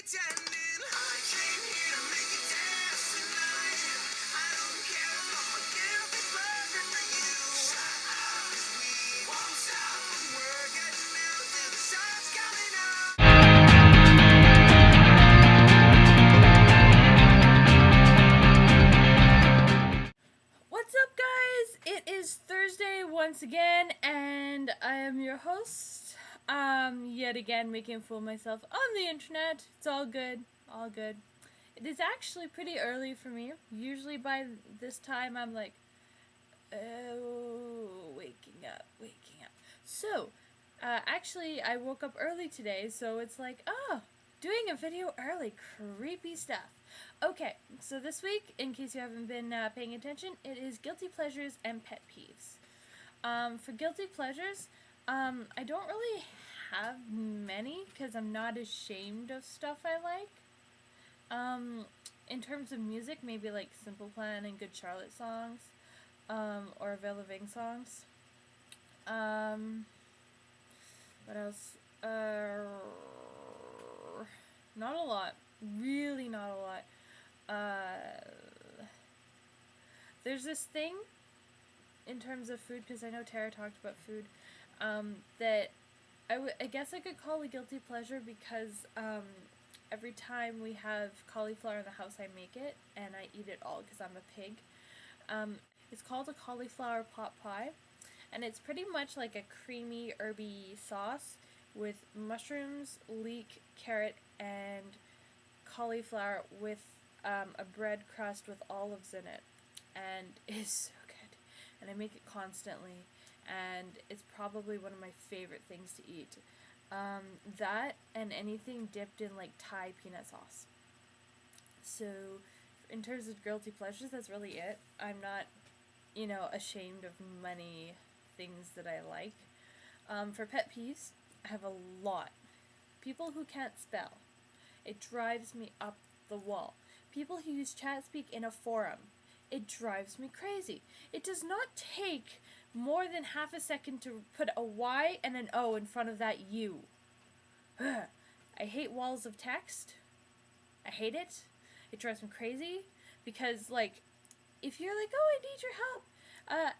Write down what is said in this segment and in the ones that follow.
pretending. I came here to make you dance tonight. I don't care if I'm a guilty pleasure for you. Shut up, 'cause we won't stop. We're getting out till the sun's coming up. What's up, guys? It is Thursday once again, and I am your host. Yet again, making a fool of myself on the internet. It's all good, all good. It is actually pretty early for me. Usually by this time, I'm like, oh, waking up. So, actually, I woke up early today, so it's like, oh, doing a video early. Creepy stuff. Okay, so this week, in case you haven't been paying attention, it is guilty pleasures and pet peeves. For guilty pleasures, I don't really have many because I'm not ashamed of stuff I like. In terms of music, maybe like Simple Plan and Good Charlotte songs, or Avril Lavigne songs. What else? Not a lot. Really not a lot. There's this thing in terms of food, because I know Tara talked about food, that I guess I could call a guilty pleasure because every time we have cauliflower in the house, I make it and I eat it all because I'm a pig. It's called a cauliflower pot pie, and it's pretty much like a creamy, herby sauce with mushrooms, leek, carrot, and cauliflower with a bread crust with olives in it, and it's so good. And I make it constantly, and it's probably one of my favorite things to eat. That and anything dipped in like Thai peanut sauce. So, in terms of guilty pleasures, that's really it. I'm not, ashamed of many things that I like. For pet peeves, I have a lot. People who can't spell. It drives me up the wall. People who use ChatSpeak in a forum. It drives me crazy. It does not take more than half a second to put a Y and an O in front of that U. I hate walls of text. I hate it. It drives me crazy because, like, if you're like, oh, I need your help,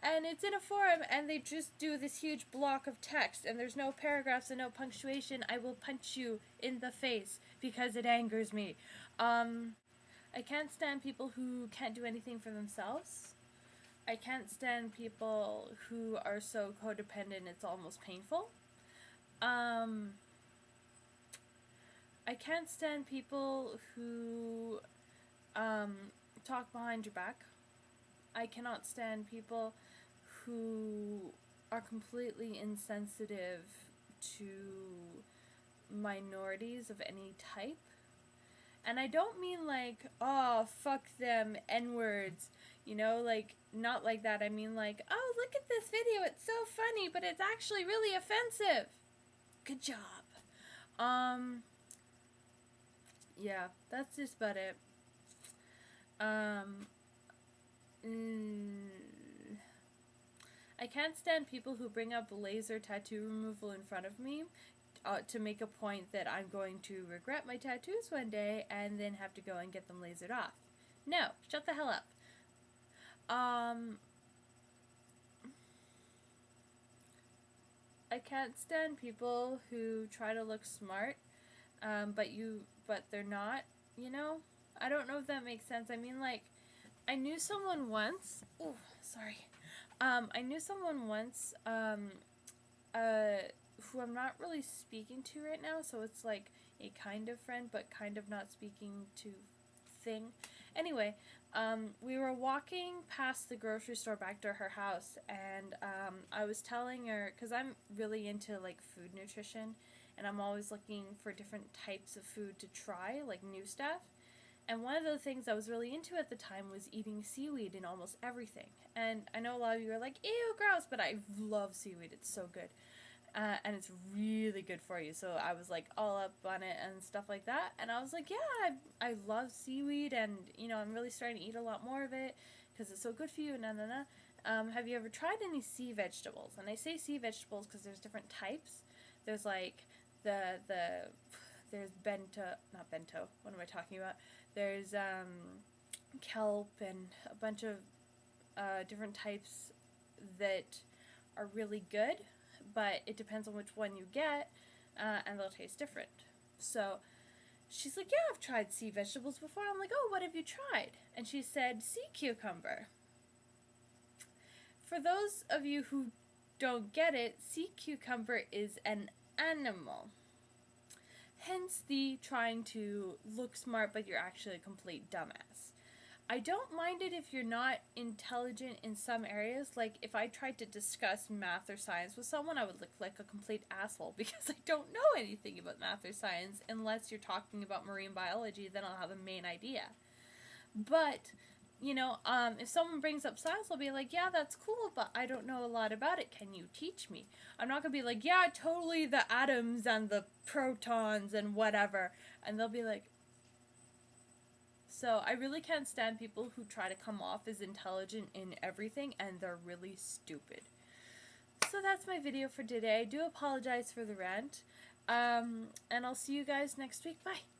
and it's in a forum and they just do this huge block of text and there's no paragraphs and no punctuation, I will punch you in the face because it angers me. I can't stand people who can't do anything for themselves. I can't stand people who are so codependent it's almost painful. I can't stand people who talk behind your back. I cannot stand people who are completely insensitive to minorities of any type. And I don't mean like, oh, fuck them, N-words, like, not like that. I mean like, oh, look at this video, it's so funny, but it's actually really offensive. Good job. Yeah, that's just about it. I can't stand people who bring up laser tattoo removal in front of me to make a point that I'm going to regret my tattoos one day and then have to go and get them lasered off. No, shut the hell up. I can't stand people who try to look smart, but they're not, I don't know if that makes sense. I mean, like, I knew someone once. Oh, sorry. I knew someone once, who I'm not really speaking to right now, so it's like a kind of friend, but kind of not speaking to thing. Anyway, we were walking past the grocery store back to her house, and I was telling her, because I'm really into like food nutrition, and I'm always looking for different types of food to try, like new stuff. And one of the things I was really into at the time was eating seaweed in almost everything. And I know a lot of you are like, ew, gross, but I love seaweed. It's so good. And it's really good for you. So I was like all up on it and stuff like that. And I was like, yeah, I love seaweed, and I'm really starting to eat a lot more of it because it's so good for you. Have you ever tried any sea vegetables? And I say sea vegetables because there's different types. There's like the there's not bento, what am I talking about? There's kelp and a bunch of different types that are really good, but it depends on which one you get, and they'll taste different. So she's like, yeah, I've tried sea vegetables before. I'm like, oh, what have you tried? And she said, sea cucumber. For those of you who don't get it, sea cucumber is an animal. Hence the trying to look smart, but you're actually a complete dumbass. I don't mind it if you're not intelligent in some areas. Like, if I tried to discuss math or science with someone, I would look like a complete asshole because I don't know anything about math or science unless you're talking about marine biology, then I'll have a main idea. But, if someone brings up science, I'll be like, yeah, that's cool, but I don't know a lot about it. Can you teach me? I'm not going to be like, yeah, totally the atoms and the protons and whatever. And they'll be like, so I really can't stand people who try to come off as intelligent in everything and they're really stupid. So that's my video for today. I do apologize for the rant. And I'll see you guys next week. Bye.